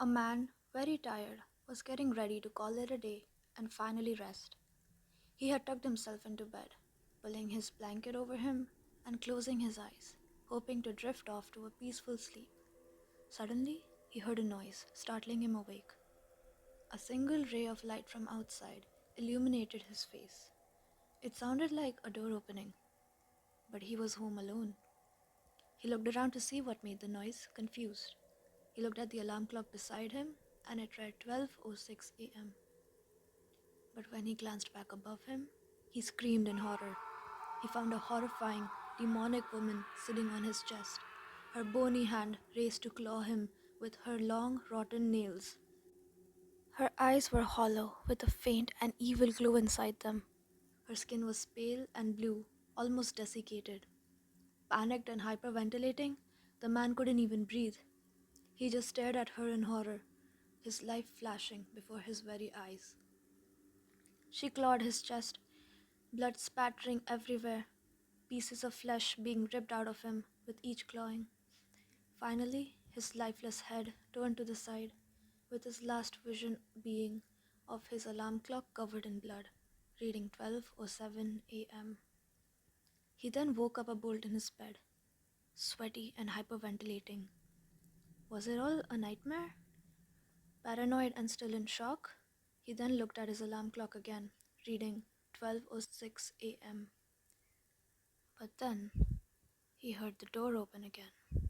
A man, very tired, was getting ready to call it a day and finally rest. He had tucked himself into bed, pulling his blanket over him and closing his eyes, hoping to drift off to a peaceful sleep. Suddenly, he heard a noise, startling him awake. A single ray of light from outside illuminated his face. It sounded like a door opening, but he was home alone. He looked around to see what made the noise, confused. He looked at the alarm clock beside him, and it read 12:06 a.m. But when he glanced back above him, he screamed in horror. He found a horrifying, demonic woman sitting on his chest, her bony hand raised to claw him with her long, rotten nails. Her eyes were hollow, with a faint and evil glow inside them. Her skin was pale and blue, almost desiccated. Panicked and hyperventilating, the man couldn't even breathe. He just stared at her in horror, his life flashing before his very eyes. She clawed his chest, blood spattering everywhere, pieces of flesh being ripped out of him with each clawing. Finally, his lifeless head turned to the side, with his last vision being of his alarm clock covered in blood, reading 12:07 a.m. He then woke up a bolt in his bed, sweaty and hyperventilating. Was it all a nightmare? Paranoid and still in shock, he then looked at his alarm clock again, reading 12:06 a.m. But then he heard the door open again.